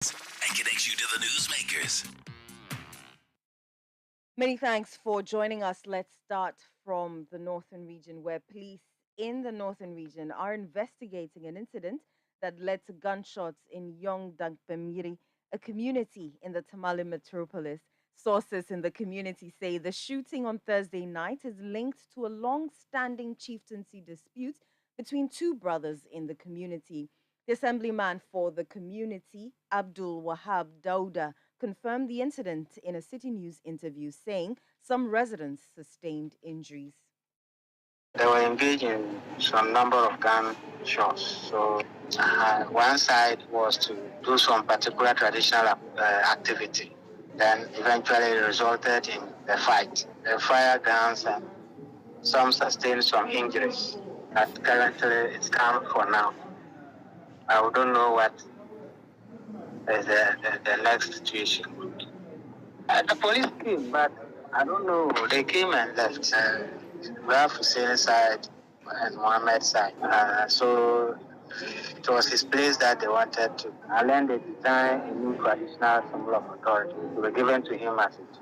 and connects you to the newsmakers. Many thanks for joining us. Let's start from the northern region, where police in the northern region are investigating an incident that led to gunshots in Yong Dagpemiri, a community in the Tamale metropolis. Sources in the community say the shooting on Thursday night is linked to a long standing chieftaincy dispute between two brothers in the community. The assemblyman for the community, Abdul Wahab Dauda, confirmed the incident in a City News interview, saying some residents sustained injuries. They were engaged in some number of gun shots. So one side was to do some particular traditional activity. Then eventually it resulted in a fight. They fired guns and some sustained some injuries. But currently it's calm for now. I don't know what is the next situation. The police came, but I don't know. They came and left. We have Hussein's side and Mohammed's side. So it was his place that they wanted to. And then they designed a new traditional symbol of authority to be given to him as it.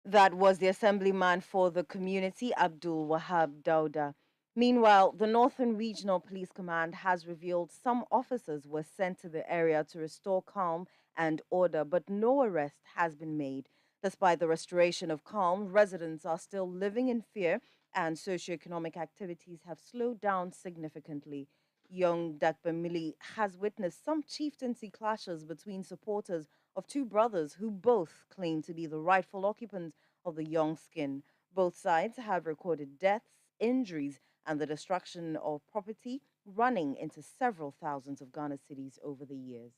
That was the assemblyman for the community, Abdul Wahab Dauda. Meanwhile, the Northern Regional Police Command has revealed some officers were sent to the area to restore calm and order, but no arrest has been made. Despite the restoration of calm, residents are still living in fear and socioeconomic activities have slowed down significantly. Young Dakbamili has witnessed some chieftaincy clashes between supporters of two brothers who both claim to be the rightful occupants of the young skin. Both sides have recorded deaths, injuries, and the destruction of property running into several thousands of Ghana cities over the years.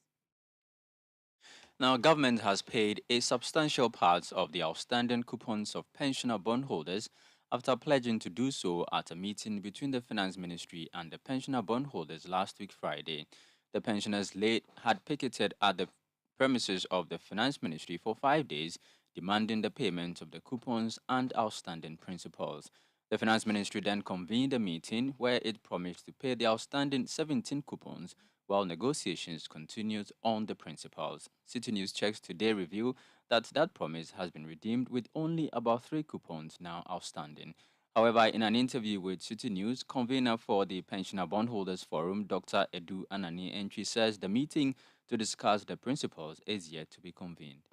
Now, government has paid a substantial part of the outstanding coupons of pensioner bondholders after pledging to do so at a meeting between the Finance Ministry and the pensioner bondholders last week Friday. The pensioners late had picketed at the premises of the Finance Ministry for 5 days, demanding the payment of the coupons and outstanding principals. The Finance Ministry then convened a meeting where it promised to pay the outstanding 17 coupons while negotiations continued on the principals. City News checks today reveal that promise has been redeemed with only about 3 coupons now outstanding. However, in an interview with City News, convener for the Pensioner Bondholders Forum, Dr. Edu Anani Entry, says the meeting to discuss the principles is yet to be convened.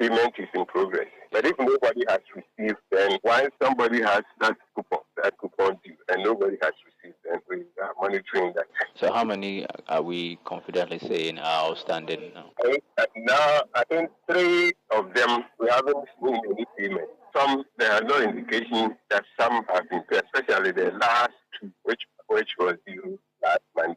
Payment is in progress. But if nobody has received, then once somebody has that coupon due, and nobody has received, then we are monitoring that. So how many are we confidently saying are outstanding now? I think 3 of them, we haven't seen any payment. Some, there are no indication that some have been paid, especially the last 2, which was due last Monday.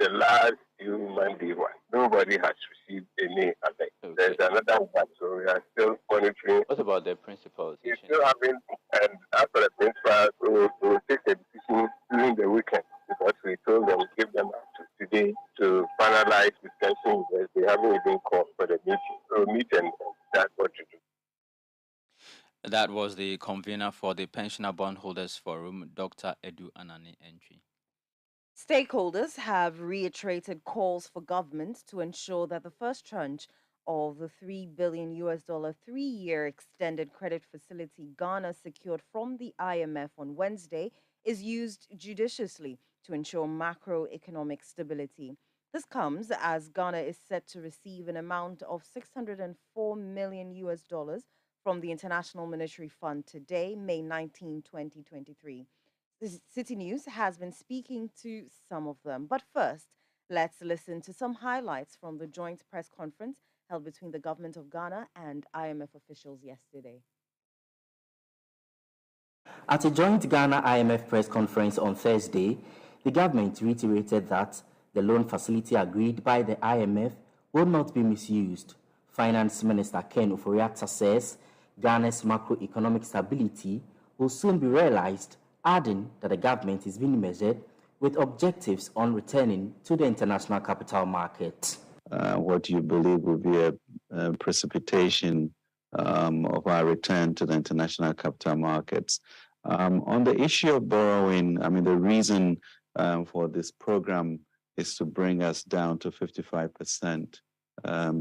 The last due Monday one. Nobody has received any alert. Okay. There's another one, so we are still monitoring. What about the principals? We still haven't, and after the principal, we will take a decision during the weekend because we told them, give them up to today to finalize discussion. They haven't even called for the meeting. So meet and that's what to do. That was the convener for the Pensioner Bondholders Forum, Dr. Edu Anani Entry. Stakeholders have reiterated calls for government to ensure that the first tranche of the $3 billion 3-year extended credit facility Ghana secured from the IMF on Wednesday is used judiciously to ensure macroeconomic stability. This comes as Ghana is set to receive an amount of $604 million from the International Monetary Fund today, May 19, 2023. City News has been speaking to some of them. But first, let's listen to some highlights from the joint press conference held between the government of Ghana and IMF officials yesterday. At a joint Ghana IMF press conference on Thursday, the government reiterated that the loan facility agreed by the IMF will not be misused. Finance Minister Ken Ofori-Atta says Ghana's macroeconomic stability will soon be realized, adding that the government is being measured with objectives on returning to the international capital market. What you believe will be a precipitation of our return to the international capital markets. On the issue of borrowing, I mean, the reason for this program is to bring us down to 55%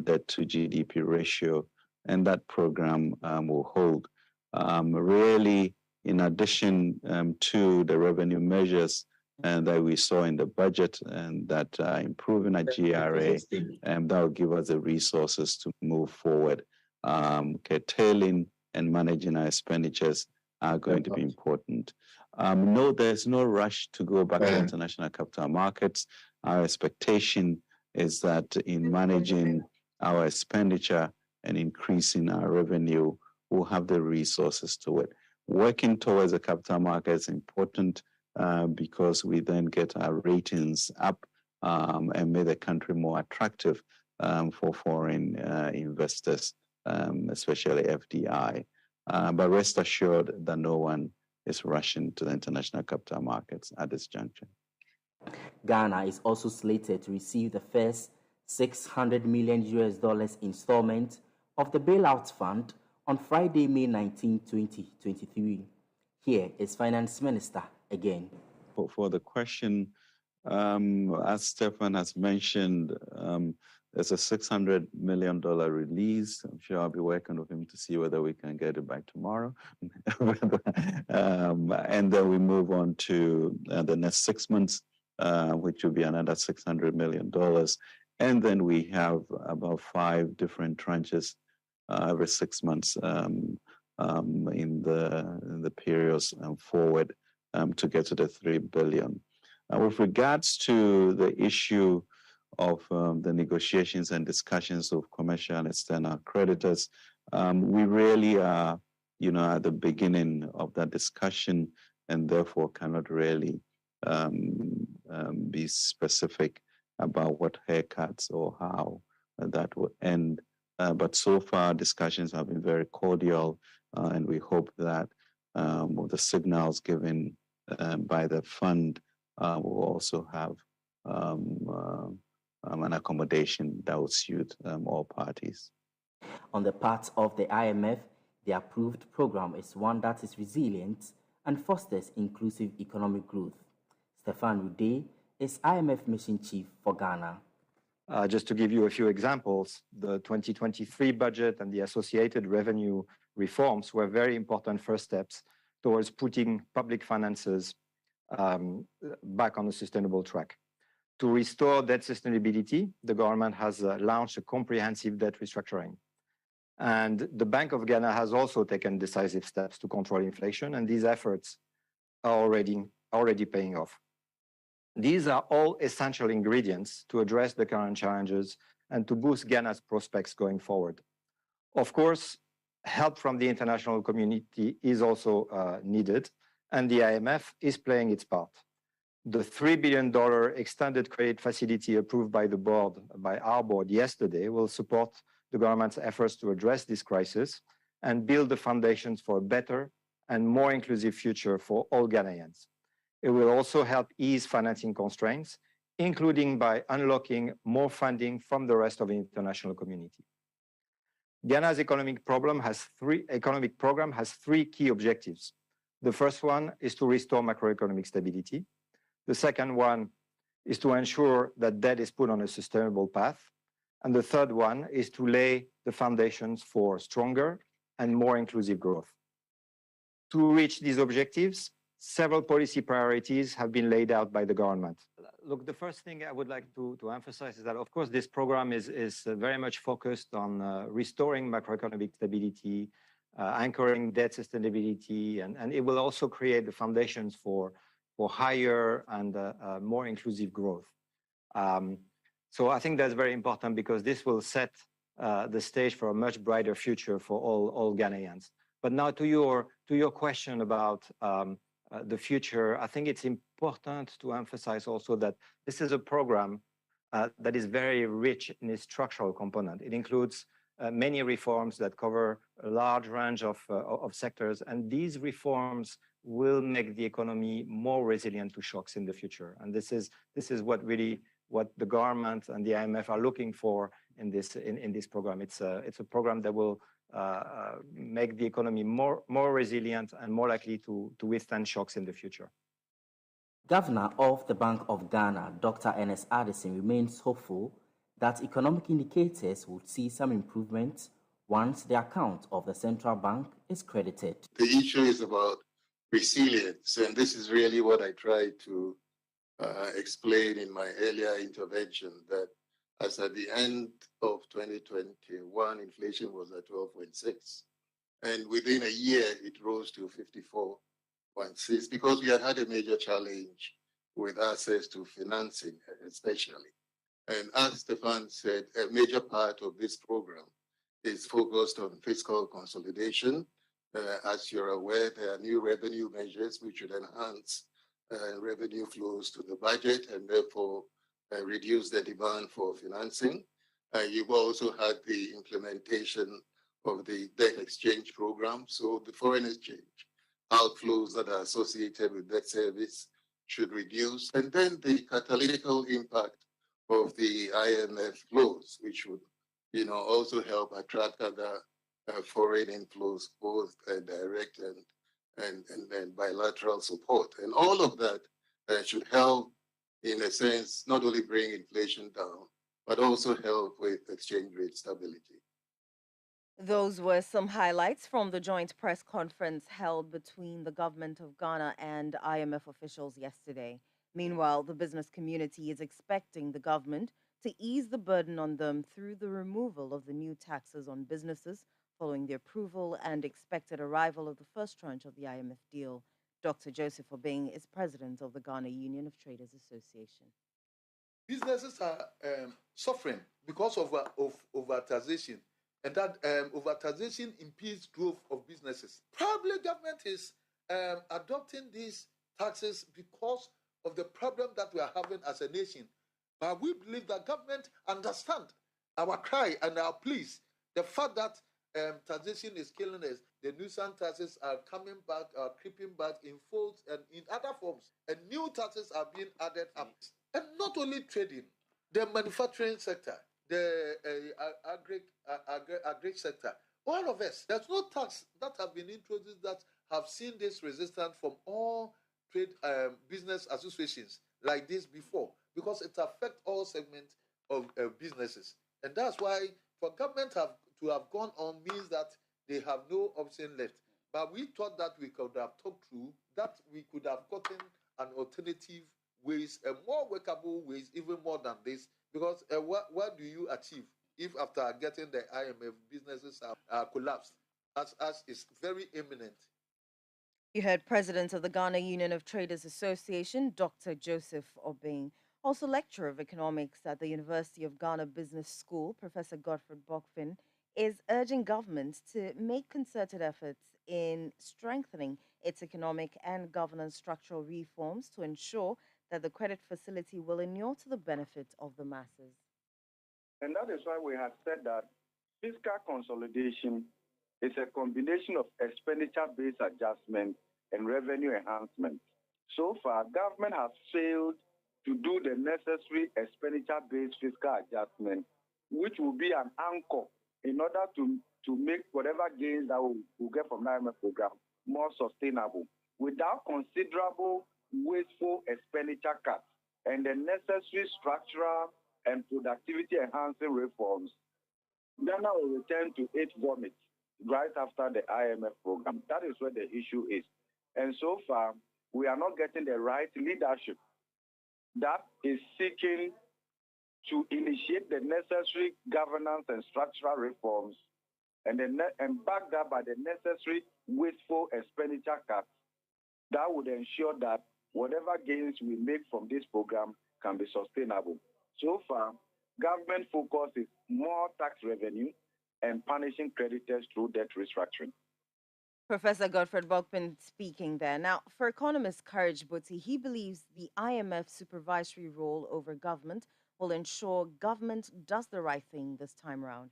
debt to GDP ratio, and that program will hold. Really, in addition to the revenue measures that we saw in the budget and that improving our GRA, that will give us the resources to move forward. Curtailing and managing our expenditures are going to be important. No, there's no rush to go back to international capital markets. Our expectation is that in managing our expenditure and increasing our revenue, we'll have the resources to it. Working towards the capital market is important because we then get our ratings up and make the country more attractive for foreign investors, especially FDI. But rest assured that no one is rushing to the international capital markets at this juncture. Ghana is also slated to receive the first $600 million installment of the bailout fund on Friday, May 19, 2023. Here is Finance Minister again. For the question, as Stefan has mentioned, there's a $600 million release. I'm sure I'll be working with him to see whether we can get it by tomorrow. And then we move on to the next 6 months, which will be another $600 million. And then we have about 5 different tranches every 6 months in the periods forward to get to the $3 billion. With regards to the issue of the negotiations and discussions of commercial and external creditors, we really are, at the beginning of that discussion, and therefore cannot really be specific about what haircuts or how that will end. But so far, discussions have been very cordial, and we hope that with the signals given by the fund, will also have an accommodation that will suit all parties. On the part of the IMF, the approved program is one that is resilient and fosters inclusive economic growth. Stefan Rude is IMF Mission Chief for Ghana. Just to give you a few examples, the 2023 budget and the associated revenue reforms were very important first steps towards putting public finances back on a sustainable track. To restore debt sustainability, the government has launched a comprehensive debt restructuring. And the Bank of Ghana has also taken decisive steps to control inflation, and these efforts are already paying off. These are all essential ingredients to address the current challenges and to boost Ghana's prospects going forward. Of course, help from the international community is also needed, and the IMF is playing its part. The $3 billion extended credit facility approved by our board yesterday will support the government's efforts to address this crisis and build the foundations for a better and more inclusive future for all Ghanaians. It will also help ease financing constraints, including by unlocking more funding from the rest of the international community. Ghana's economic program has 3 key objectives. The first one is to restore macroeconomic stability. The second one is to ensure that debt is put on a sustainable path. And the third one is to lay the foundations for stronger and more inclusive growth. To reach these objectives, several policy priorities have been laid out by the government. Look, the first thing I would like to emphasize is that, of course, this program is very much focused on restoring macroeconomic stability, anchoring debt sustainability, and it will also create the foundations for higher and more inclusive growth. So I think that's very important because this will set the stage for a much brighter future for all Ghanaians. But now to your question about the future, I think it's important to emphasize also that this is a program that is very rich in its structural component. It includes many reforms that cover a large range of sectors, and these reforms will make the economy more resilient to shocks in the future. And this is what the government and the IMF are looking for in this program. It's a program that will make the economy more resilient and more likely to withstand shocks in the future. Governor of the Bank of Ghana, Dr. Ernest Addison, remains hopeful that economic indicators will see some improvement once the account of the central bank is credited. The issue is about resilience, and this is really what I tried to explain in my earlier intervention, that as at the end of 2021, inflation was at 12.6, and within a year it rose to 54.6 because we had a major challenge with access to financing, especially. And as Stefan said, a major part of this program is focused on fiscal consolidation. As you're aware, there are new revenue measures which would enhance revenue flows to the budget and therefore reduce the demand for financing. You've also had the implementation of the debt exchange program. So the foreign exchange outflows that are associated with debt service should reduce. And then the catalytic impact of the IMF flows, which would also help attract other foreign inflows, both direct and bilateral support. And all of that should help, in a sense, not only bring inflation down, but also help with exchange rate stability. Those were some highlights from the joint press conference held between the government of Ghana and IMF officials yesterday. Meanwhile, the business community is expecting the government to ease the burden on them through the removal of the new taxes on businesses following the approval and expected arrival of the first tranche of the IMF deal. Dr. Joseph Obeng is president of the Ghana Union of Traders Association. Businesses are suffering because of over-taxation, and that over-taxation impedes growth of businesses. Probably government is adopting these taxes because of the problem that we are having as a nation. But we believe that government understand our cry and our pleas. The fact that taxation is killing us, the nuisance taxes are coming back, are creeping back in folds and in other forms, and new taxes are being added up. And not only trading, the manufacturing sector, the agri sector, all of us, there's no tax that have been introduced that have seen this resistance from all trade business associations like this before, because it affects all segments of businesses. And that's why for government to have gone on means that they have no option left. But we thought that we could have talked through, that we could have gotten an alternative ways, more workable ways, even more than this, because what do you achieve if after getting the IMF businesses are collapsed, as is very imminent? You heard President of the Ghana Union of Traders Association, Dr. Joseph Obeng. Also lecturer of economics at the University of Ghana Business School, Professor Godfred Bokfin, is urging government to make concerted efforts in strengthening its economic and governance structural reforms to ensure that the credit facility will inure to the benefit of the masses. And that is why we have said that fiscal consolidation is a combination of expenditure-based adjustment and revenue enhancement. So far, government has failed to do the necessary expenditure-based fiscal adjustment, which will be an anchor in order to make whatever gains that we'll get from the IMF program more sustainable. Without considerable wasteful expenditure cuts and the necessary structural and productivity enhancing reforms, Ghana will return to its vomit right after the IMF program. That is where the issue is. And so far, we are not getting the right leadership that is seeking to initiate the necessary governance and structural reforms and backed up by the necessary wasteful expenditure cuts that would ensure that whatever gains we make from this program can be sustainable. So far, government focus is more tax revenue and punishing creditors through debt restructuring. Professor Godfred Bokpin speaking there. Now, for economist Courage Buti, he believes the IMF supervisory role over government will ensure government does the right thing this time around.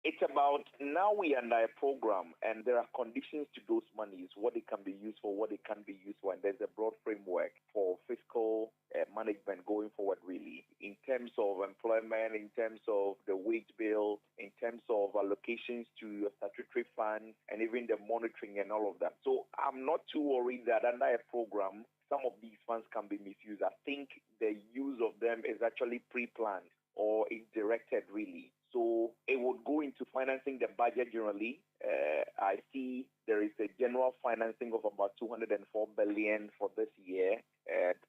It's about now we are under a program and there are conditions to those monies, what it can be used for, what it can be used for, and there's a broad framework for fiscal management going forward, really, in terms of employment, in terms of the wage bill, in terms of allocations to your statutory funds, and even the monitoring and all of that. So I'm not too worried that under a program, some of these funds can be misused. I think the use of them is actually pre-planned or is directed really. So it would go into financing the budget generally. I see there is a general financing of about 204 billion for this year.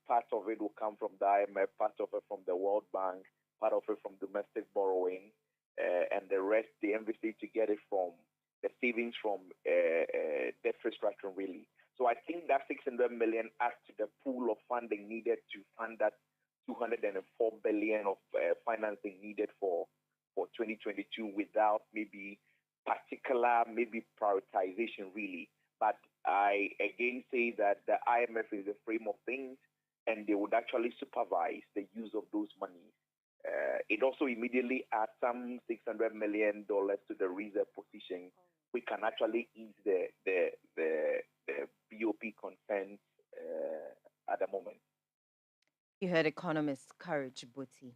Part of it will come from the IMF, part of it from the World Bank, part of it from domestic borrowing, and the rest, the embassy to get it from the savings from debt restructuring really. So I think that 600 million adds to the pool of funding needed to fund that 204 billion of financing needed for 2022 without maybe particular prioritization really. But I again say that the IMF is the frame of things and they would actually supervise the use of those monies. It also immediately adds some $600 million to the reserve position. We can actually ease the BOP concerns at the moment. You heard economist Courage Buti.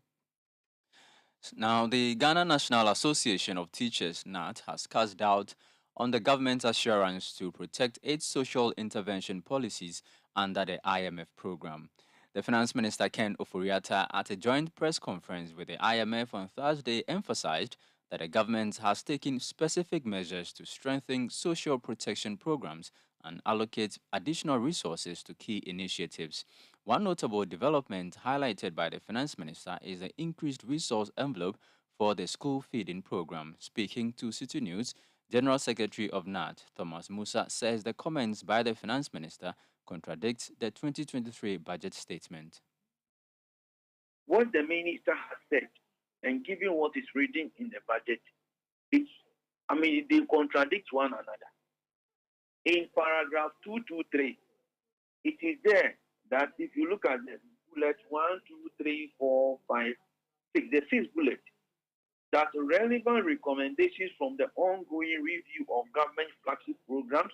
Now, the Ghana National Association of Teachers, NAT, has cast doubt on the government's assurance to protect its social intervention policies under the IMF program. The Finance Minister Ken Ofori-Atta, at a joint press conference with the IMF on Thursday, emphasized that the government has taken specific measures to strengthen social protection programs and allocate additional resources to key initiatives. One notable development highlighted by the Finance Minister is the increased resource envelope for the school feeding program. Speaking to Citi News, General Secretary of NAT, Thomas Musa, says the comments by the Finance Minister contradicts the 2023 budget statement. What the Minister has said, and given what is reading in the budget, they contradict one another. In paragraph 223, it is there that if you look at the bullet 1, 2, 3, 4, 5, 6, the sixth bullet, that relevant recommendations from the ongoing review of government flagship programs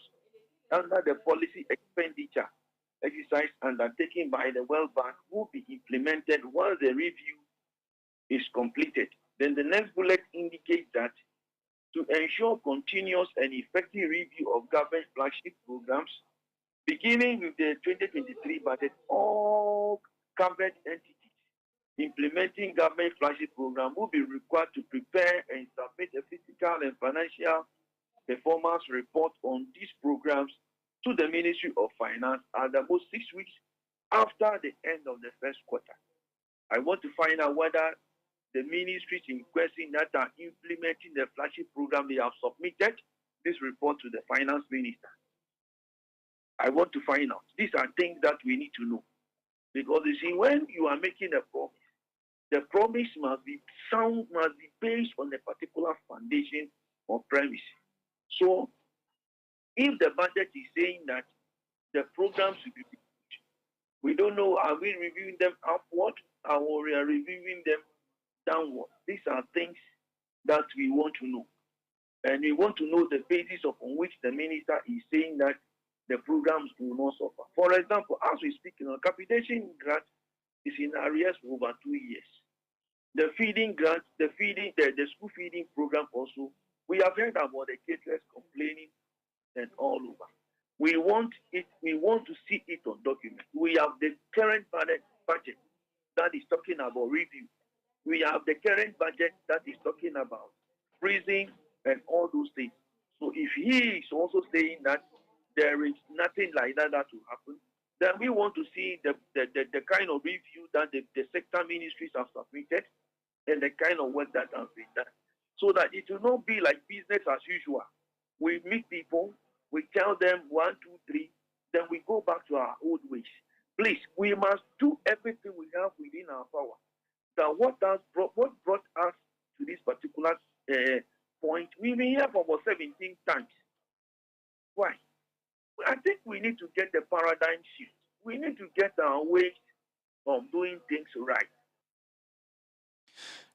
under the policy expenditure exercise undertaken by the World Bank will be implemented once the review is completed. Then the next bullet indicates that to ensure continuous and effective review of government flagship programs, beginning with the 2023 budget, all covered entities implementing government flagship program will be required to prepare and submit a physical and financial performance report on these programs to the Ministry of Finance at the most 6 weeks after the end of the first quarter. I want to find out whether the ministries in question that are implementing the flagship program, they have submitted this report to the Finance Minister. I want to find out. These are things that we need to know. Because you see, when you are making a promise, the promise must be sound, must be based on a particular foundation or premise. So, if the budget is saying that the programs should be, we don't know, are we reviewing them upward or we are reviewing them downward? These are things that we want to know. And we want to know the basis upon which the minister is saying that the programs will not suffer. For example, as we speak, capitation grant is in arrears for over 2 years. The feeding grant, the school feeding program also, we have heard about the caterers complaining and all over. We want to see it on document. We have the current budget that is talking about review. We have the current budget that is talking about freezing and all those things. So if he is also saying that there is nothing like that will happen, then we want to see the kind of review that the sector ministries have submitted and the kind of work that has been done. So that it will not be like business as usual. We meet people, we tell them 1, 2, 3, then we go back to our old ways. Please, we must do everything we have within our power. That what brought us to this particular point, we've been here for about 17 times. Why? I think we need to get the paradigm shift. We need to get our ways of doing things right.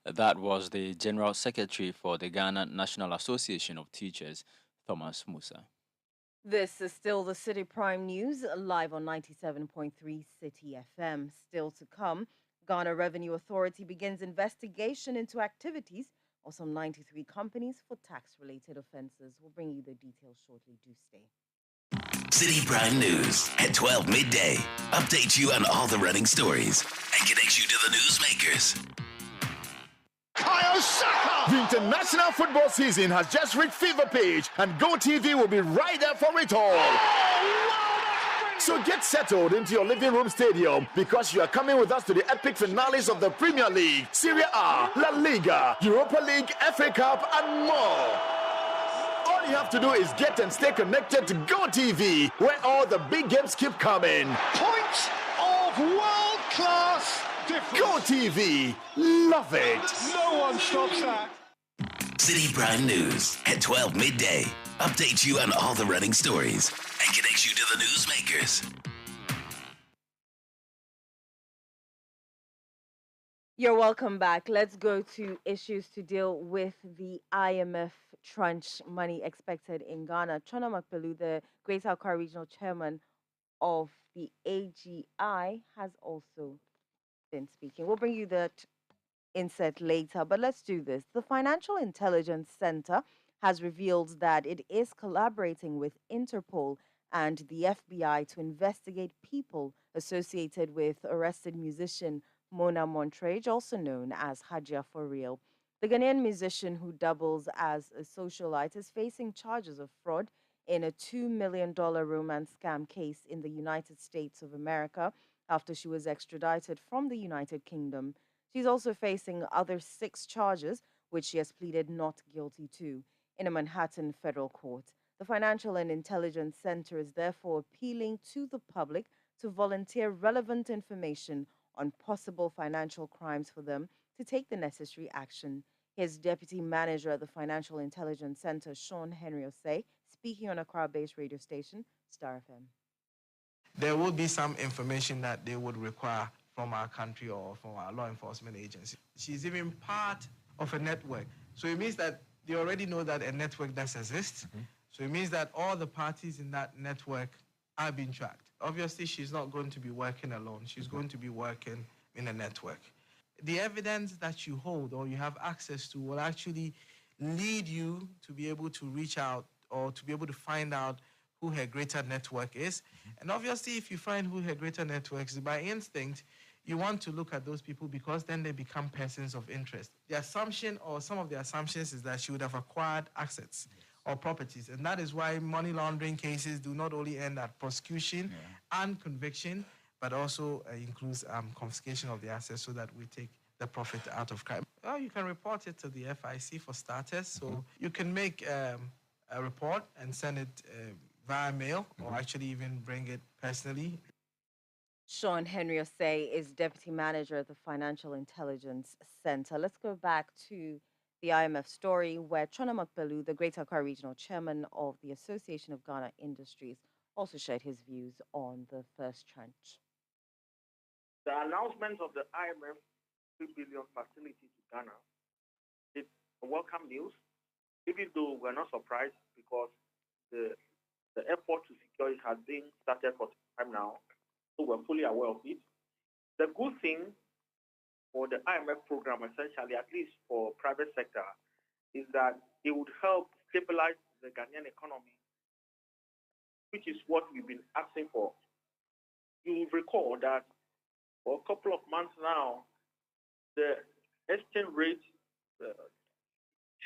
That was the General Secretary for the Ghana National Association of Teachers, Thomas Musa. This is still the Citi Prime News, live on 97.3 Citi FM. Still to come, Ghana Revenue Authority begins investigation into activities of some 93 companies for tax-related offences. We'll bring you the details shortly. Do stay. Citi Prime News at 12 midday updates you on all the running stories and connects you to the newsmakers. The international football season has just reached fever pitch, and GoTV will be right there for it all. So get settled into your living room stadium, because you are coming with us to the epic finales of the Premier League, Serie A, La Liga, Europa League, FA Cup, and more. All you have to do is get and stay connected to GoTV, where all the big games keep coming. Points of world-class difference. GoTV, love it. No one stops that. Citi Prime News at 12 midday updates you on all the running stories and connects you to the newsmakers. You're welcome back. Let's go to issues to deal with the IMF tranche money expected in Ghana. Chona Makpelu, the Greater Accra Regional Chairman of the AGI, has also been speaking. We'll bring you that insert later, but let's do this. The Financial Intelligence Center has revealed that it is collaborating with Interpol and the FBI to investigate people associated with arrested musician Mona Montrage, also known as Hajia for Real. The Ghanaian musician, who doubles as a socialite, is facing charges of fraud in a $2 million romance scam case in the United States of America after she was extradited from the United Kingdom. She's also facing other 6 charges, which she has pleaded not guilty to, in a Manhattan federal court. The Financial and Intelligence Center is therefore appealing to the public to volunteer relevant information on possible financial crimes for them to take the necessary action. His deputy manager at the Financial Intelligence Center, Sean Henry Osei, speaking on a Accra-based radio station, Star FM. There will be some information that they would require from our country or from our law enforcement agency. She's even part of a network. So it means that they already know that a network does exist. So it means that all the parties in that network are being tracked. Obviously, she's not going to be working alone. She's going to be working in a network. The evidence that you hold or you have access to will actually lead you to be able to reach out or to be able to find out who her greater network is. And obviously, if you find who her greater network is, by instinct, you want to look at those people because then they become persons of interest. The assumption or some of the assumptions is that she would have acquired assets or properties. And that is why money laundering cases do not only end at prosecution and conviction, but also includes confiscation of the assets so that we take the profit out of crime. Well, you can report it to the FIC for starters. So you can make a report and send it via mail or actually even bring it personally. Sean Henry Osei is deputy manager at the Financial Intelligence Center. Let's go back to the IMF story, where Chona Makpelu, the Greater Accra Regional Chairman of the Association of Ghana Industries, also shared his views on the first tranche. The announcement of the IMF $3 billion facility to Ghana is welcome news, even though we're not surprised because the effort to secure it has been started for some time now, so we're fully aware of it. The good thing for the IMF program, essentially, at least for private sector, is that it would help stabilize the Ghanaian economy, which is what we've been asking for. You will recall that for a couple of months now, the exchange rate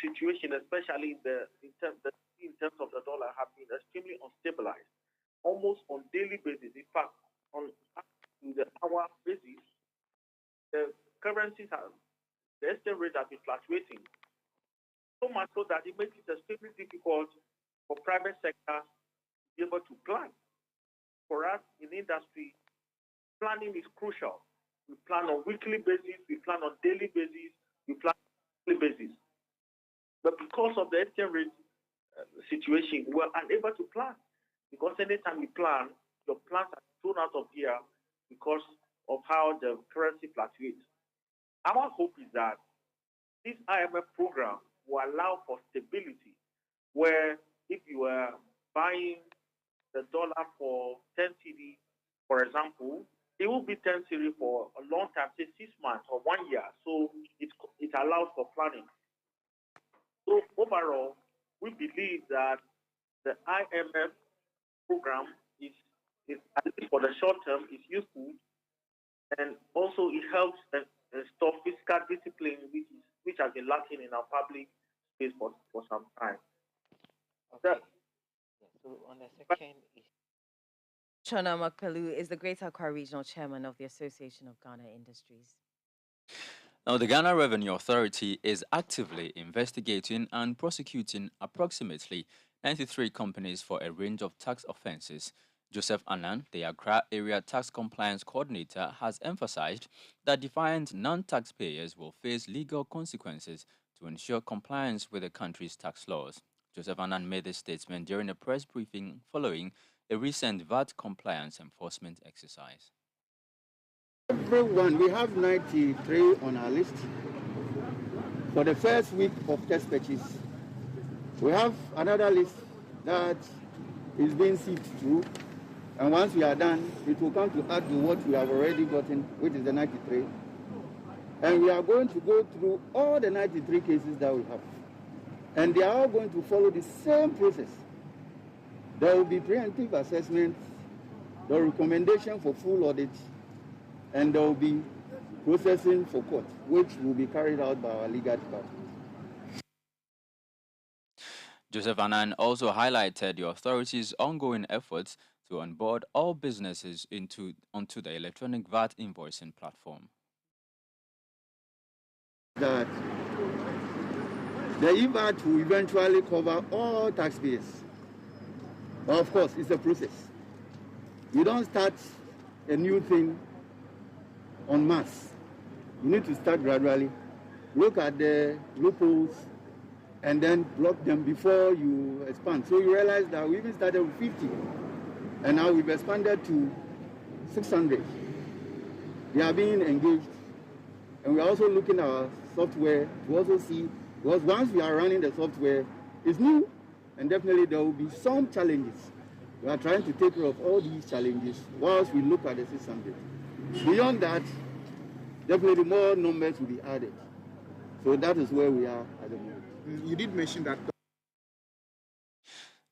situation, especially in terms of the dollar, have been extremely unstabilized, almost on daily basis. In fact, on the hour basis, the currencies have, the exchange rate has been fluctuating, so much so that it makes it extremely difficult for private sector to be able to plan. For us in the industry, planning is crucial. We plan on weekly basis, we plan on daily basis, we plan on daily basis. But because of the exchange rate situation, we're unable to plan. Because anytime you plan, your plans are thrown out of gear because of how the currency fluctuates. Our hope is that this IMF program will allow for stability, where if you are buying the dollar for 10 cedi, for example, it will be 10 cedi for a long time, say 6 months or 1 year. So it allows for planning. So overall, we believe that the IMF program is at least for the short term, is useful, and also it helps install fiscal discipline, which has been lacking in our public space for some time. Okay. So on the second issue. Chona Makalu is the Greater Accra Regional Chairman of the Association of Ghana Industries. Now, the Ghana Revenue Authority is actively investigating and prosecuting approximately 93 companies for a range of tax offenses. Joseph Annan, the Accra Area Tax Compliance Coordinator, has emphasized that defiant non-taxpayers will face legal consequences to ensure compliance with the country's tax laws. Joseph Annan made this statement during a press briefing following a recent VAT compliance enforcement exercise. Everyone, we have 93 on our list. For the first week of test purchase, we have another list that is being sifted through. And once we are done, it will come to add to what we have already gotten, which is the 93. And we are going to go through all the 93 cases that we have. And they are all going to follow the same process. There will be preemptive assessment, the recommendation for full audit, and there will be processing for court, which will be carried out by our legal department. Joseph Annan also highlighted the authority's ongoing efforts to onboard all businesses onto the electronic VAT invoicing platform. That the VAT will eventually cover all taxpayers. But of course, it's a process. You don't start a new thing en masse. You need to start gradually, look at the loopholes, and then block them before you expand. So you realize that we even started with 50, and now we've expanded to 600. They are being engaged, and we're also looking at our software to also see, because once we are running the software, it's new, and definitely there will be some challenges. We are trying to take care of all these challenges whilst we look at the 600. Beyond that, definitely more numbers will be added. So that is where we are at the moment. You did mention that.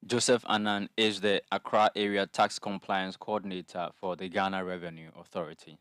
Joseph Annan is the Accra Area Tax Compliance Coordinator for the Ghana Revenue Authority.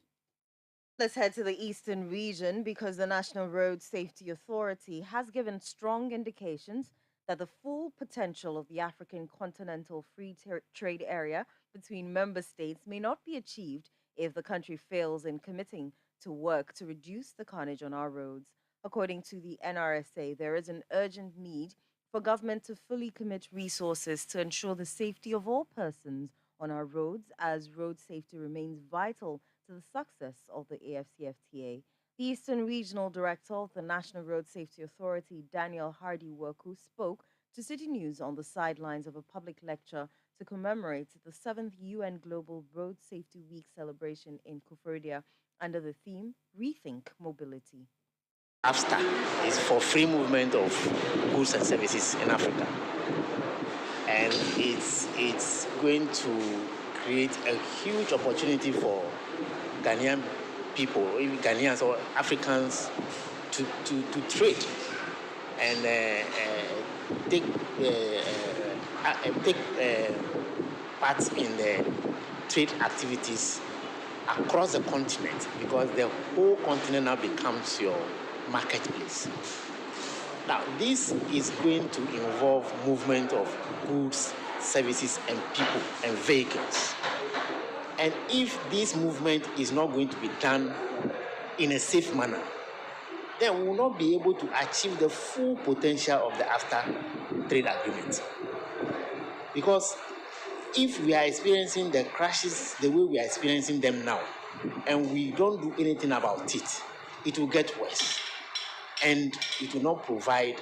Let's head to the eastern region because the National Road Safety Authority has given strong indications that the full potential of the African Continental Free Trade Area between member states may not be achieved if the country fails in committing to work to reduce the carnage on our roads. According to the NRSA, there is an urgent need for government to fully commit resources to ensure the safety of all persons on our roads, as road safety remains vital to the success of the AFCFTA. The Eastern Regional Director of the National Road Safety Authority, Daniel Hardy-Worku, spoke to City News on the sidelines of a public lecture to commemorate the 7th UN Global Road Safety Week celebration in Koforidua under the theme, Rethink Mobility. AFTA is for free movement of goods and services in Africa. And it's going to create a huge opportunity for Ghanaian people, or even Ghanaians or Africans to trade and take part in the trade activities across the continent, because the whole continent now becomes your marketplace. Now, this is going to involve movement of goods, services, and people and vehicles. And if this movement is not going to be done in a safe manner, then we will not be able to achieve the full potential of the AFTA trade agreement. Because if we are experiencing the crashes the way we are experiencing them now, and we don't do anything about it, it will get worse. And it will not provide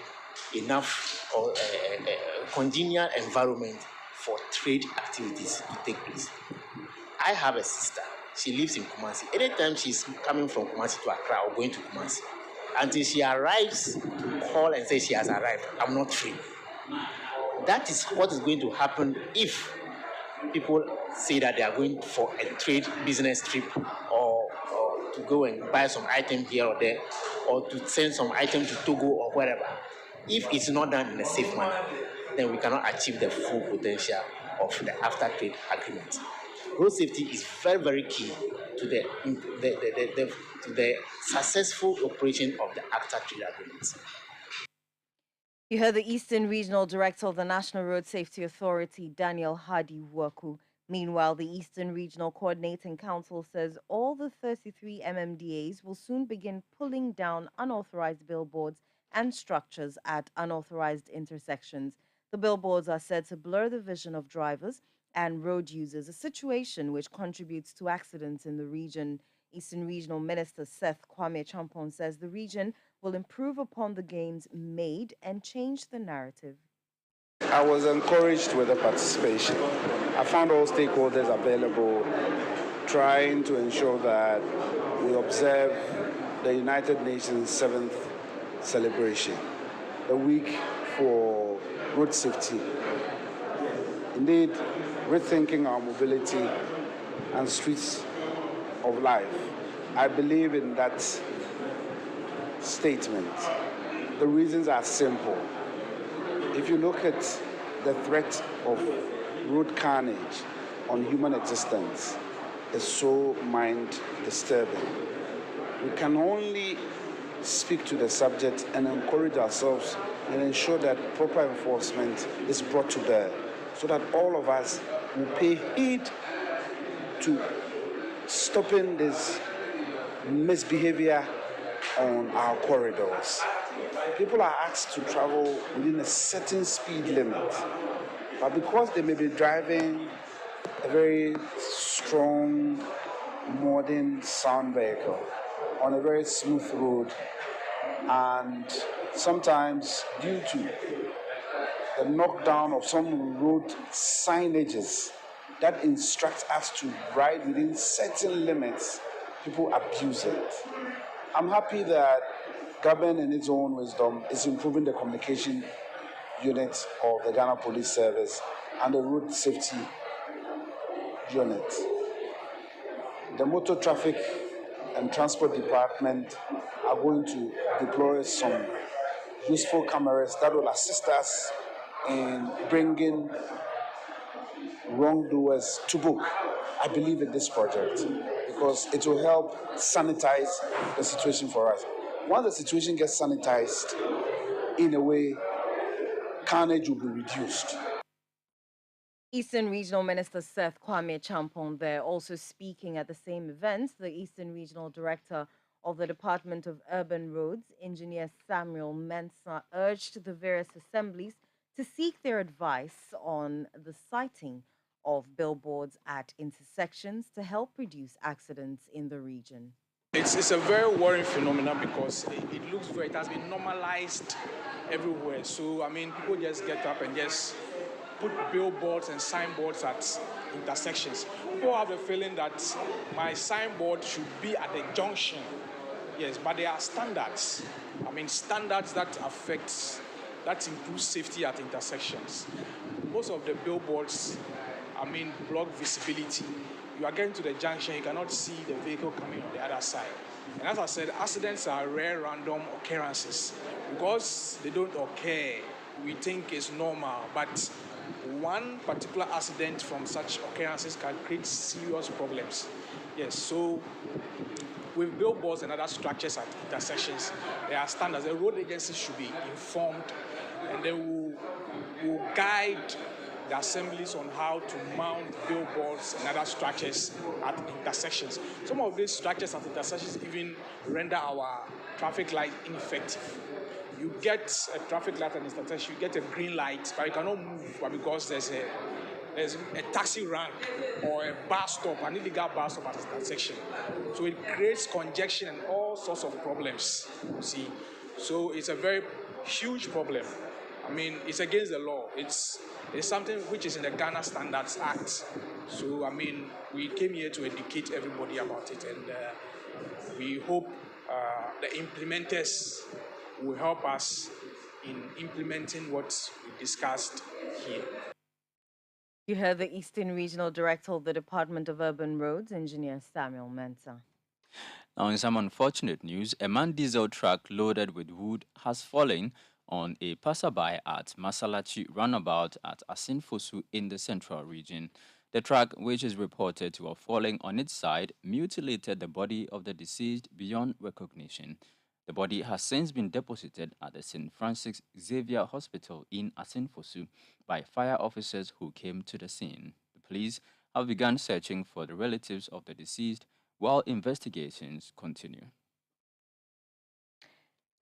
enough or a congenial environment for trade activities to take place. I have a sister. She lives in Kumasi. Anytime she's coming from Kumasi to Accra or going to Kumasi, until she arrives to call and say she has arrived, I'm not free. That is what is going to happen if people say that they are going for a trade business trip or to go and buy some item here or there, or to send some item to Togo or wherever. If it's not done in a safe manner, then we cannot achieve the full potential of the after trade agreement. Road safety is very, very key to the successful operation of the after trade agreement. You heard the Eastern Regional Director of the National Road Safety Authority, Daniel Hadi Waku. Meanwhile, the Eastern Regional Coordinating Council says all the 33 MMDAs will soon begin pulling down unauthorized billboards and structures at unauthorized intersections. The billboards are said to blur the vision of drivers and road users, a situation which contributes to accidents in the region. Eastern Regional Minister Seth Kwame Champon says the region will improve upon the gains made and change the narrative. I was encouraged with the participation. I found all stakeholders available, trying to ensure that we observe the United Nations 7th celebration, the week for road safety. Indeed, rethinking our mobility and streets of life. I believe in that statement. The reasons are simple. If you look at the threat of road carnage on human existence, is so mind disturbing. We can only speak to the subject and encourage ourselves and ensure that proper enforcement is brought to bear so that all of us will pay heed to stopping this misbehavior on our corridors. People are asked to travel within a certain speed limit, but because they may be driving a very strong, modern sound vehicle on a very smooth road, and sometimes due to the knockdown of some road signages that instruct us to ride within certain limits, people abuse it. I'm happy that government in its own wisdom is improving the communication unit of the Ghana Police Service and the road safety unit. The Motor Traffic and Transport Department are going to deploy some useful cameras that will assist us in bringing wrongdoers to book. I believe in this project because it will help sanitize the situation for us. Once the situation gets sanitized, in a way, carnage will be reduced. Eastern Regional Minister Seth Kwame Champon there. Also speaking at the same event, the Eastern Regional Director of the Department of Urban Roads, Engineer Samuel Mensah, urged the various assemblies to seek their advice on the sighting of billboards at intersections to help reduce accidents in the region. It's a very worrying phenomenon because it looks very, it has been normalized everywhere. So, I mean, people just get up and just put billboards and signboards at intersections. People have the feeling that my signboard should be at the junction. Yes, but there are standards. I mean, standards that improve safety at intersections. Most of the billboards, I mean, block visibility. You are getting to the junction, you cannot see the vehicle coming on the other side. And as I said, accidents are rare, random occurrences. Because they don't occur, we think it's normal, but one particular accident from such occurrences can create serious problems. Yes, so with billboards and other structures at intersections, there are standards. The road agencies should be informed, and they will guide the assemblies on how to mount billboards and other structures at intersections. Some of these structures at intersections even render our traffic light ineffective. You get a traffic light at an intersection, you get a green light, but you cannot move because there's a taxi rank or a bus stop, an illegal bus stop at an intersection. So it creates congestion and all sorts of problems, you see. So it's a very huge problem. I mean, it's against the law. It's something which is in the Ghana Standards Act. So, I mean, we came here to educate everybody about it, and we hope the implementers will help us in implementing what we discussed here. You heard the Eastern Regional Director of the Department of Urban Roads, Engineer Samuel Mensah. Now, in some unfortunate news, a man diesel truck loaded with wood has fallen on a passerby at Masalachi roundabout at Asinfosu in the central region. The truck, which is reported to have fallen on its side, mutilated the body of the deceased beyond recognition. The body has since been deposited at the St. Francis Xavier Hospital in Asinfosu by fire officers who came to the scene. The police have begun searching for the relatives of the deceased while investigations continue.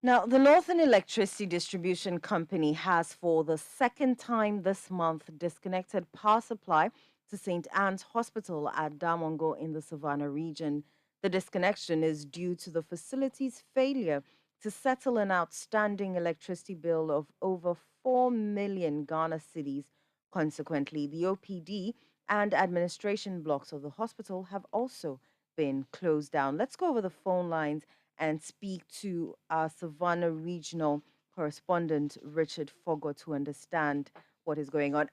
Now, the Northern Electricity Distribution Company has, for the second time this month, disconnected power supply to St. Anne's Hospital at Damongo in the Savannah region. The disconnection is due to the facility's failure to settle an outstanding electricity bill of over 4 million Ghana cedis. Consequently, the OPD and administration blocks of the hospital have also been closed down. Let's go over the phone lines and speak to our Savannah regional correspondent, Richard Fogo, to understand what is going on.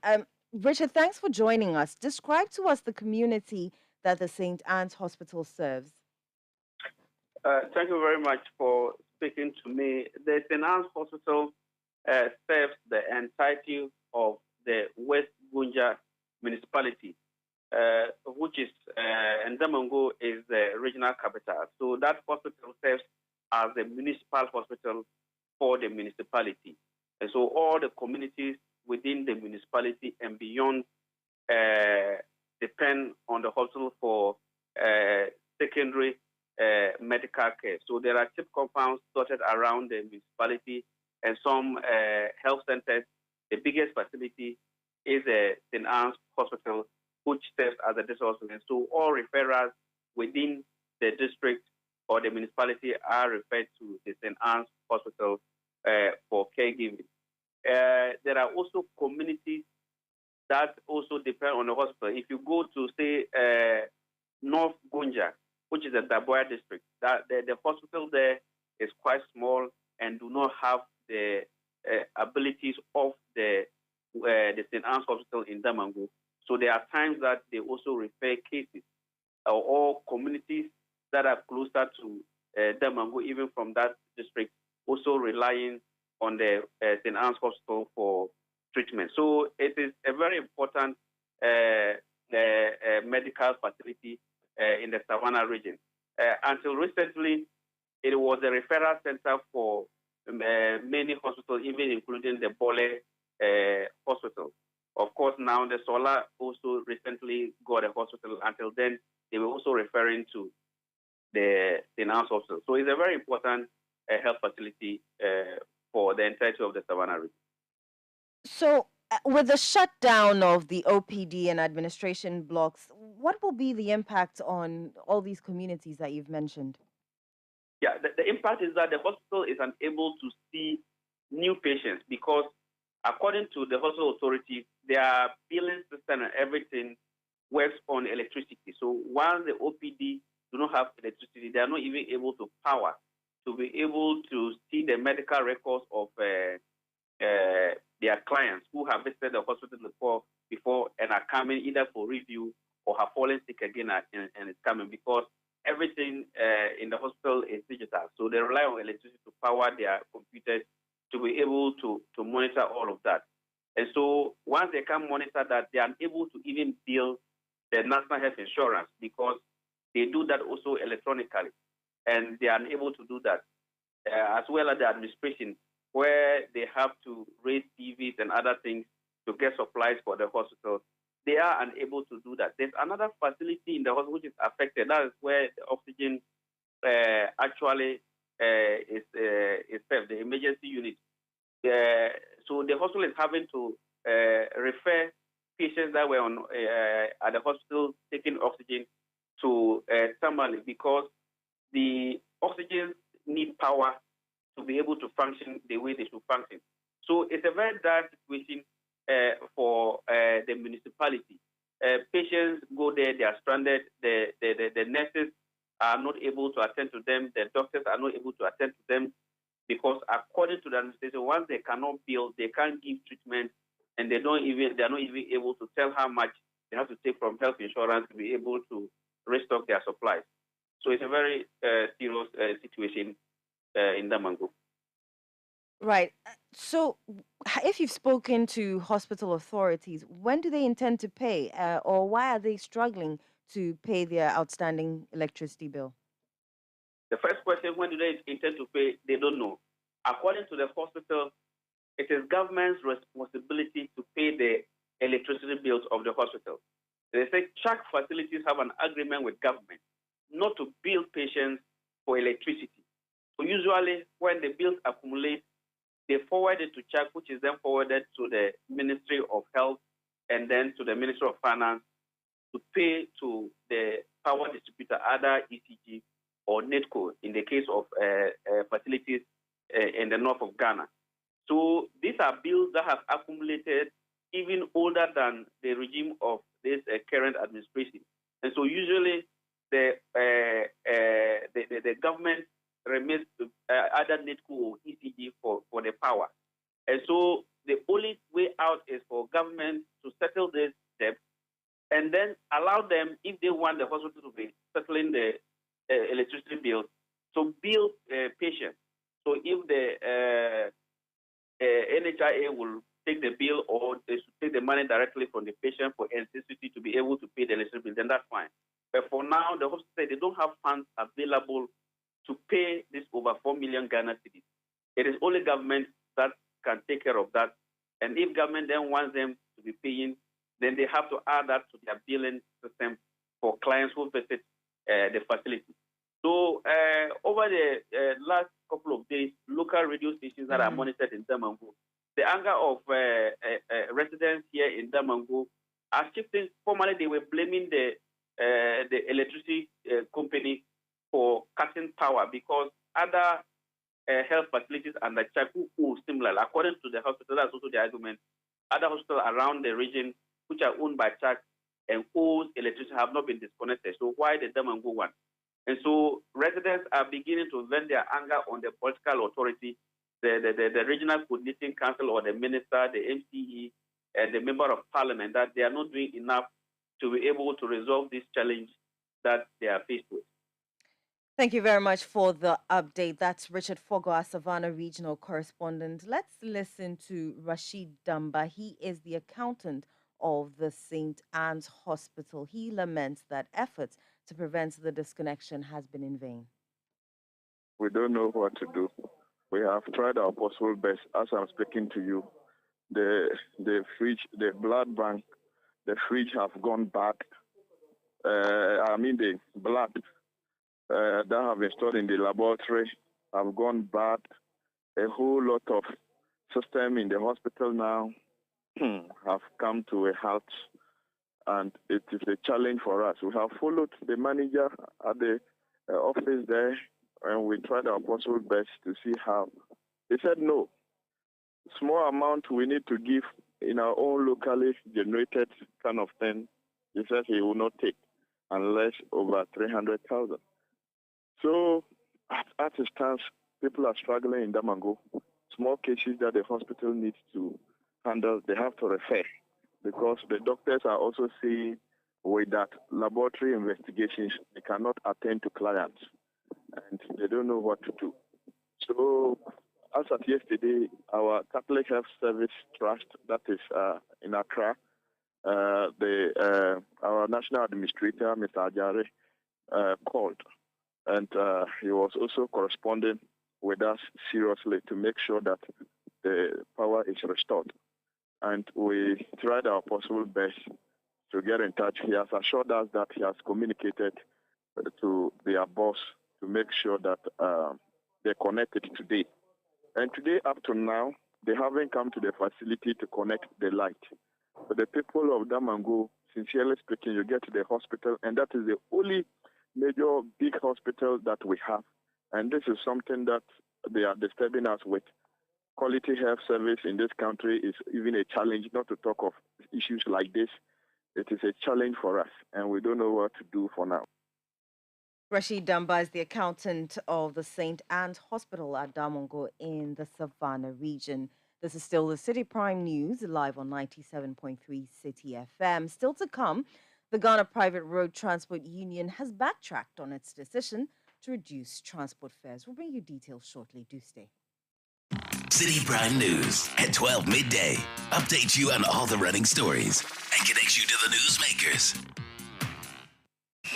Richard, thanks for joining us. Describe to us the community that the St. Anne's Hospital serves. Thank you very much for speaking to me. The St. Anne's Hospital serves the entirety of the West Gunja municipality, which is, and Damongo is the regional capital. So that hospital serves as the municipal hospital for the municipality. And so all the communities within the municipality and beyond depend on the hospital for secondary medical care. So there are CHIP compounds dotted around the municipality and some health centers. The biggest facility is St. Anne's Hospital, which serves as a district hospital. So all referrals within the district or the municipality are referred to the St. Anne's Hospital for caregiving. There are also communities that also depend on the hospital. If you go to, say, North Gunja, which is a Daboya district, that the hospital there is quite small and do not have the abilities of the St. Anne's Hospital in Damongo. So there are times that they also refer cases or communities that are closer to Damongo, even from that district, also relying on the St. Anne's Hospital for treatment. So it is a very important medical facility in the Savannah region. Until recently, it was a referral center for many hospitals, even including the Bole Hospital. Of course, now the Sola also recently got a hospital. Until then, they were also referring to the St. Anne's Hospital. So it's a very important health facility for the entirety of the Savannah region. So, with the shutdown of the OPD and administration blocks, what will be the impact on all these communities that you've mentioned? Yeah, the impact is that the hospital is unable to see new patients because, according to the hospital authority, their billing system and everything works on electricity. So once the OPD do not have electricity, they are not even able to power to be able to see the medical records of their clients who have visited the hospital before and are coming either for review or have fallen sick again and it's coming because everything in the hospital is digital. So they rely on electricity to power their computers to be able to monitor all of that. And so once they can monitor that, they are able to even bill the National Health Insurance because they do that also electronically. And they are unable to do that, as well as the administration, where they have to raise TVs and other things to get supplies for the hospital. They are unable to do that. There's another facility in the hospital which is affected. That is where the oxygen actually is served, the emergency unit. So the hospital is having to refer patients that were on at the hospital taking oxygen to Tamale because the oxygen need power to be able to function the way they should function. So it's a very dire situation for the municipality. Patients go there, they are stranded, the nurses are not able to attend to them, the doctors are not able to attend to them because according to the administration, once they cannot bill, they can't give treatment and they're not even able to tell how much they have to take from health insurance to be able to restock their supplies. So it's a very serious situation in Damongo. Right. So, if you've spoken to hospital authorities, when do they intend to pay, or why are they struggling to pay their outstanding electricity bill? The first question, when do they intend to pay? They don't know. According to the hospital, it is government's responsibility to pay the electricity bills of the hospital. They say CHAC facilities have an agreement with government not to bill patients for electricity. So usually when the bills accumulate, they forward it to CHAC, which is then forwarded to the Ministry of Health and then to the Ministry of Finance to pay to the power distributor, either ECG or NETCO, in the case of facilities in the north of Ghana. So these are bills that have accumulated even older than the regime of this current administration. And so usually the government remits either NETCO or ECG for the power. And so the only way out is for government to settle this debt and then allow them, if they want the hospital to be settling the electricity bills, to bill patients. So if the NHIA will take the bill or they should take the money directly from the patient for electricity to be able to pay the electricity bill, then that's fine. But for now, the hospital said they don't have funds available to pay this over 4 million Ghana cedis. It is only government that can take care of that. And if government then wants them to be paying, then they have to add that to their billing system for clients who visit the facility. So over the last couple of days, local radio stations that are monitored in Damango, the anger of residents here in Damango are shifting. Formerly, they were blaming the electricity company for cutting power because other health facilities and the CHAC who similar. According to the hospital, that's also the argument. Other hospitals around the region, which are owned by CHAC and whose electricity have not been disconnected. So why the Damango one? And so residents are beginning to vent their anger on the political authority, the regional coordinating council or the minister, the MCE, and the member of parliament, that they are not doing enough to be able to resolve this challenge that they are faced with. Thank you very much for the update. That's Richard Fogo, our Savannah regional correspondent. Let's listen to Rashid Damba. He is the accountant of the St. Anne's Hospital. He laments that efforts to prevent the disconnection has been in vain. We don't know what to do. We have tried our possible best. As I'm speaking to you, the fridge, the blood bank, the fridge have gone bad. The blood that have been stored in the laboratory have gone bad. A whole lot of system in the hospital now have come to a halt, and it is a challenge for us. We have followed the manager at the office there, and we tried our possible best to see how. He said no. Small amount we need to give in our own locally generated kind of thing, he said he will not take unless over 300,000. So as it stands, people are struggling in Damango. Small cases that the hospital needs to handle, they have to refer, because the doctors are also saying with that laboratory investigations, they cannot attend to clients and they don't know what to do. So as of yesterday, our Catholic Health Service Trust, that is in Accra, our national administrator, Mr. Ajare, called. And he was also corresponding with us seriously to make sure that the power is restored. And we tried our possible best to get in touch. He has assured us that he has communicated to their boss to make sure that they're connected today. And today, up to now, they haven't come to the facility to connect the light. But the people of Damango, sincerely speaking, you get to the hospital, and that is the only major big hospital that we have. And this is something that they are disturbing us with. Quality health service in this country is even a challenge, not to talk of issues like this. It is a challenge for us, and we don't know what to do for now. Rashid Damba is the accountant of the St. Anne's Hospital at Damongo in the Savannah region. This is still the Citi Prime News, live on 97.3 Citi FM. Still to come, the Ghana Private Road Transport Union has backtracked on its decision to reduce transport fares. We'll bring you details shortly. Do stay. Citi Prime News at 12 midday. Update you on all the running stories and connects you to the newsmakers.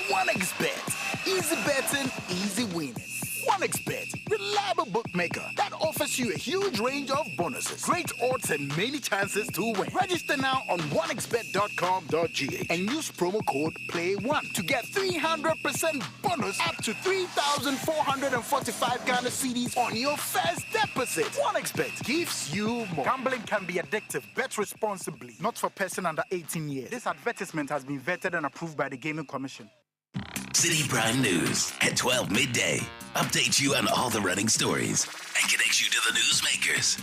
1xBet. Easy betting, easy winning. 1xBet, reliable bookmaker that offers you a huge range of bonuses, great odds, and many chances to win. Register now on 1xBet.com.gh and use promo code PLAY1 to get 300% bonus up to 3,445 Ghana cedis on your first deposit. 1xBet gives you more. Gambling can be addictive. Bet responsibly. Not for person under 18 years. This advertisement has been vetted and approved by the Gaming Commission. Citi Prime News at 12 midday. Update you on all the running stories and connects you to the newsmakers.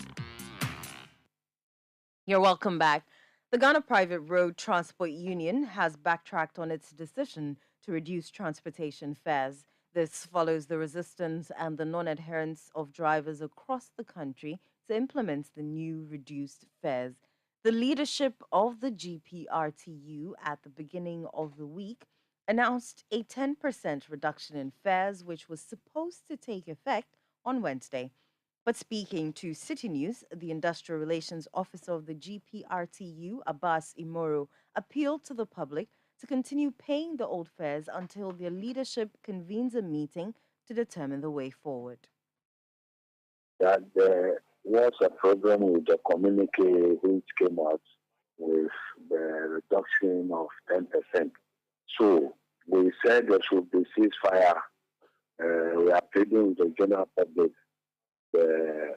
You're welcome back. The Ghana Private Road Transport Union has backtracked on its decision to reduce transportation fares. This follows the resistance and the non-adherence of drivers across the country to implement the new reduced fares. The leadership of the GPRTU at the beginning of the week announced a 10% reduction in fares, which was supposed to take effect on Wednesday. But speaking to City News, the Industrial Relations Officer of the GPRTU, Abbas Imoro, appealed to the public to continue paying the old fares until their leadership convenes a meeting to determine the way forward. That there was a problem with the communique which came out with the reduction of 10%. So we said there should be ceasefire. We are pleading with the general public. The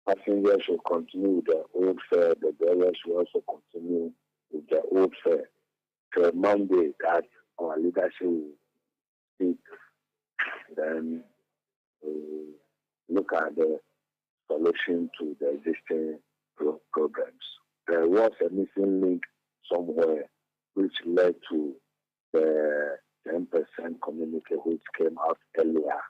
passengers should continue with the old fare. The drivers should also continue with the old fare. So Monday, that our leadership will speak. Then we look at the solution to the existing problems. There was a missing link somewhere which led to the 10% communique which came out earlier.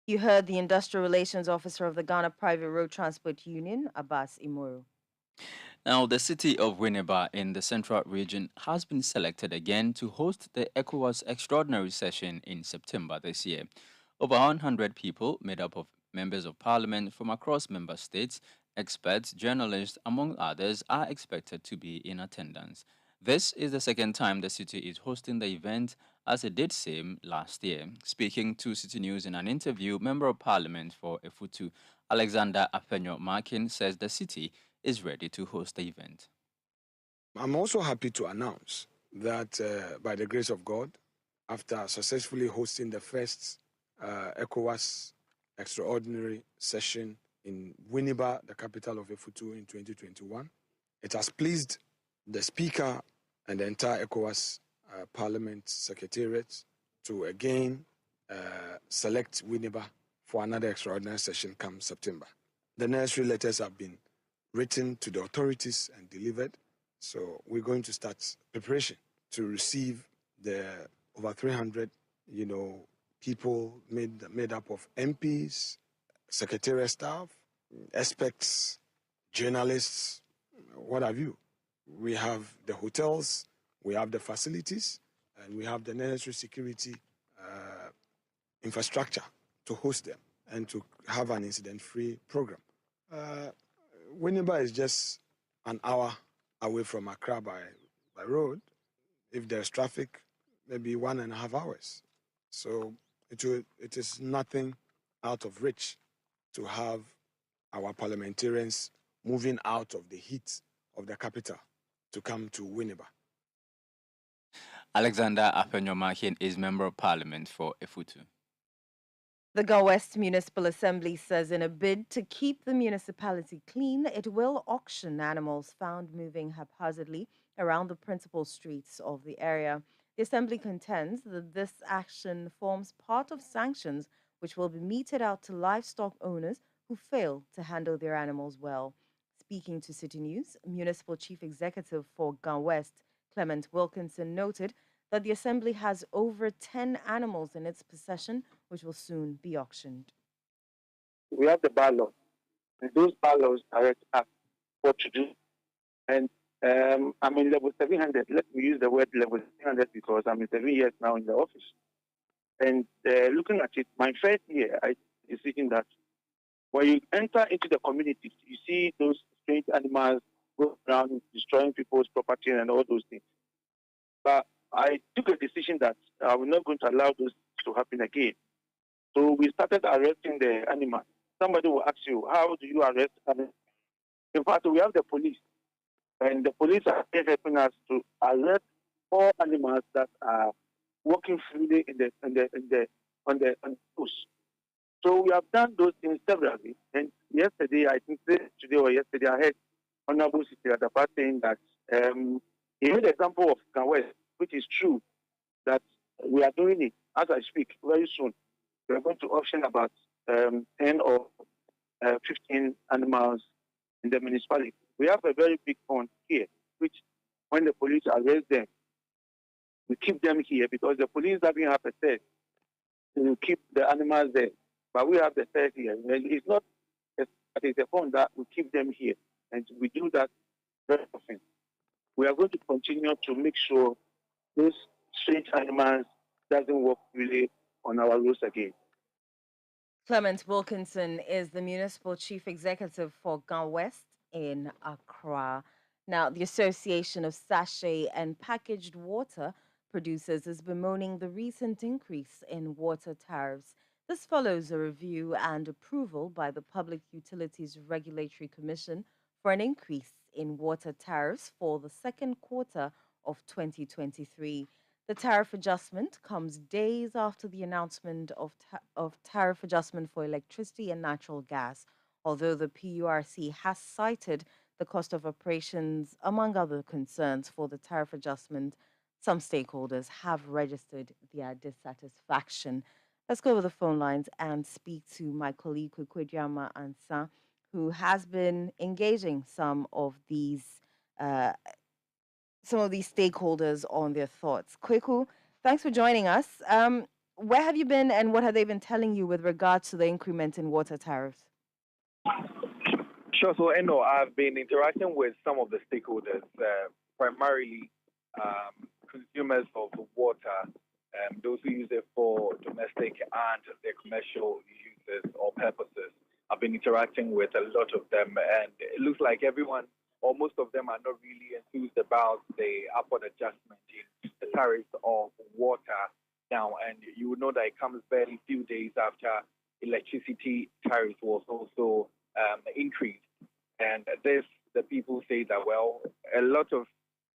You heard the Industrial Relations Officer of the Ghana Private Road Transport Union, Abbas Imoro. Now, the city of Winneba in the Central Region has been selected again to host the ECOWAS Extraordinary Session in September this year. Over 100 people, made up of members of parliament from across member states, experts, journalists, among others, are expected to be in attendance. This is the second time the city is hosting the event, as it did same last year. Speaking to City News in an interview, Member of Parliament for Efutu, Alexander Appenyo-Markin, says the city is ready to host the event. I'm also happy to announce that by the grace of God, after successfully hosting the first ECOWAS Extraordinary Session in Winneba, the capital of Efutu, in 2021, it has pleased the Speaker and the entire ECOWAS Parliament Secretariat to again select Winneba for another extraordinary session come September. The necessary letters have been written to the authorities and delivered, so we're going to start preparation to receive the over 300, people made up of MPs, secretariat staff, experts, journalists, what have you. We have the hotels, we have the facilities, and we have the necessary security infrastructure to host them and to have an incident-free program. Winneba is just an hour away from Accra by road. If there's traffic, maybe 1.5 hours. So it is nothing out of reach to have our parliamentarians moving out of the heat of the capital to come to Winneba. Alexander Appenyo-Markin is Member of Parliament for Efutu. The Ga West Municipal Assembly says in a bid to keep the municipality clean, it will auction animals found moving haphazardly around the principal streets of the area. The Assembly contends that this action forms part of sanctions which will be meted out to livestock owners who fail to handle their animals well. Speaking to City News, Municipal Chief Executive for Ga West, Clement Wilkinson, noted that the Assembly has over 10 animals in its possession, which will soon be auctioned. We have the bylaws, and those bylaws direct us what to do. And I'm in level 700. Let me use the word level 700 because I'm in 7 years now in the office. And looking at it, my first year, I decision that when you enter into the communities, you see those strange animals go around destroying people's property and all those things. But I took a decision that I was not going to allow those to happen again. So we started arresting the animals. Somebody will ask you, how do you arrest animals? In fact, we have the police, and the police are helping us to arrest all animals that are walking freely on the bush. So we have done those things severally. And yesterday, I think today or yesterday, I heard Honorable Citi Prime saying that he made an example of West, which is true, that we are doing it as I speak very soon. We are going to auction about 10 or 15 animals in the municipality. We have a very big pond here, which when the police arrest them, we keep them here because the police doesn't have a set to keep the animals there. But we have the set here. And it's not it's a pond that we keep them here. And we do that very often. We are going to continue to make sure those strange animals doesn't walk really on our roads again. Clement Wilkinson is the Municipal Chief Executive for Gan West in Accra. Now, the Association of Sachet and Packaged Water Producers is bemoaning the recent increase in water tariffs. This follows a review and approval by the Public Utilities Regulatory Commission for an increase in water tariffs for the second quarter of 2023. The tariff adjustment comes days after the announcement of tariff adjustment for electricity and natural gas, although the PURC has cited the cost of operations among other concerns for the tariff adjustment. Some stakeholders have registered their dissatisfaction. Let's go over the phone lines and speak to my colleague Kwekwedyama Ansa, who has been engaging some of these stakeholders on their thoughts. Kweku, thanks for joining us. Where have you been and what have they been telling you with regard to the increment in water tariffs? Sure. So, Eno, I've been interacting with some of the stakeholders, primarily consumers of water, those who use it for domestic and their commercial uses or purposes. I've been interacting with a lot of them, and it looks like everyone or most of them are not really enthused about the upward adjustment in the tariffs of water now. And you would know that it comes very few days after electricity tariffs was also increased. And this, the people say that, well, a lot of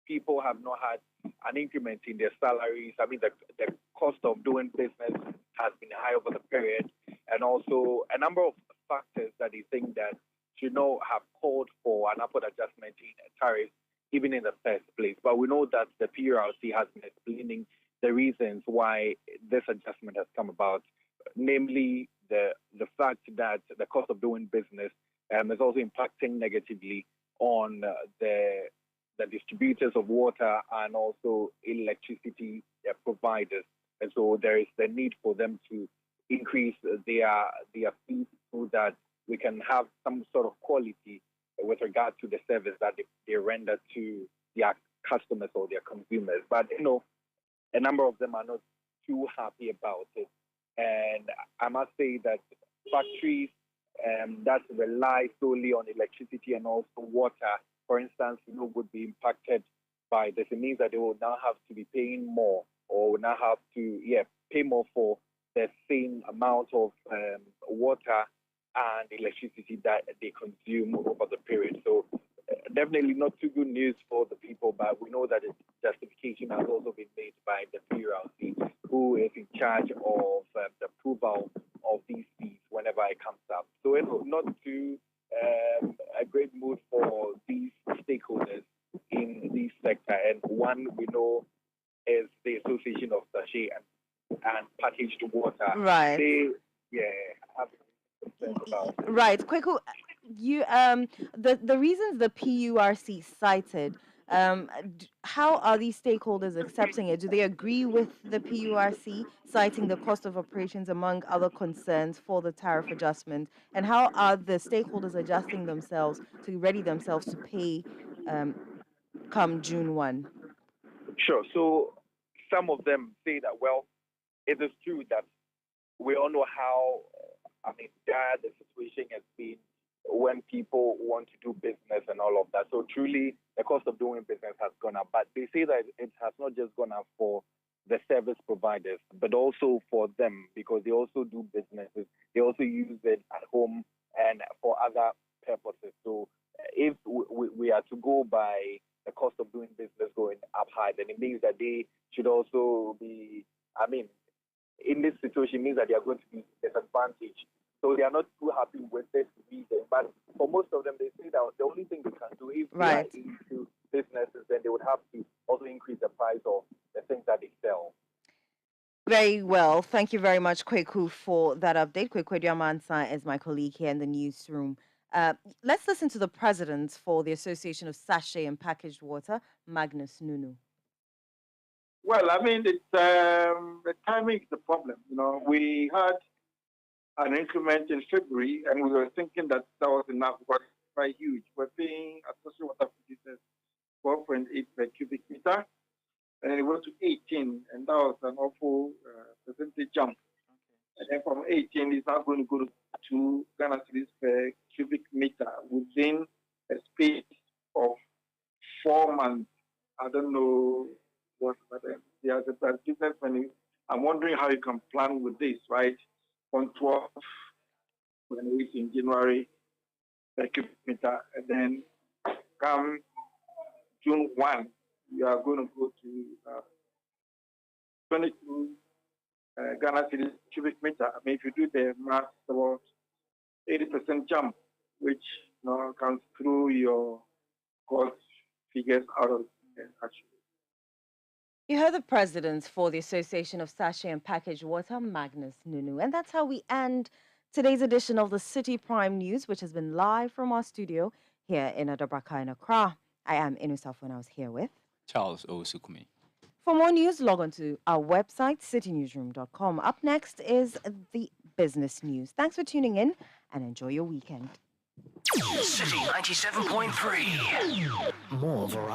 people have not had an increment in their salaries. I mean, the cost of doing business has been high over the period. And also a number of factors that they think that should not have called for an upward adjustment in tariffs, even in the first place. But we know that the PURC has been explaining the reasons why this adjustment has come about, namely the fact that the cost of doing business is also impacting negatively on the distributors of water and also electricity providers. And so there is the need for them to increase their fees so that we can have some sort of quality with regard to the service that they render to their customers or their consumers. But, you know, a number of them are not too happy about it. And I must say that factories that rely solely on electricity and also water, for instance, would be impacted by this. It means that they will now have to be paying more or will now have to pay more for the same amount of water and electricity that they consume over the period. So definitely not too good news for the people, but we know that the justification has also been made by the PURC, who is in charge of the approval of these fees whenever it comes up. So it's not too a great mood for these stakeholders in this sector. And one we know is the Association of Sachet and Packaged Water. Right. They have concerns about it. Right. Kweku, you the reasons the PURC cited, how are these stakeholders accepting it? Do they agree with the PURC citing the cost of operations among other concerns for the tariff adjustment? And how are the stakeholders adjusting themselves to ready themselves to pay come June 1? Sure. So some of them say that, well, it is true that we all know how, dire the situation has been when people want to do business and all of that. So truly, the cost of doing business has gone up. But they say that it has not just gone up for the service providers, but also for them, because they also do businesses. They also use it at home and for other purposes. So if we are to go by the cost of doing business going up high, then it means that they should also be, in this situation, it means that they are going to be disadvantaged. So they are not too happy with this reason. But for most of them, they say that the only thing they can do if they are into businesses, then they would have to also increase the price of the things that they sell. Very well. Thank you very much, Kweku, for that update. Kweku Diamansa is my colleague here in the newsroom. Let's listen to the president for the Association of Sachet and Packaged Water, Magnus Nunu. Well, it's the timing is the problem. We had an increment in February, and we were thinking that was enough, but it's quite huge. We're paying associate water producers 4.8 per cubic meter, and it went to 18, and that was an awful percentage jump. And then from 18, it's now going to go to 2 Ghana cedis per cubic meter within a space of 4 months. I don't know what, but as a businessman, I'm wondering how you can plan with this, right? On 12, when it's in January per cubic meter, and then come June 1, you are going to go to 22 Ghana cedis cubic meter. if you do the math, about 80% jump, which comes through your cost figures out of actually. You heard the president for the Association of Sachet and Packaged Water, Magnus Nunu. And that's how we end today's edition of the Citi Prime News, which has been live from our studio here in Adabraka in Accra. I am Inusaf when I was here with Charles Osukumi. For more news, log on to our website, citynewsroom.com. Up next is the business news. Thanks for tuning in and enjoy your weekend. City 97.3. More variety.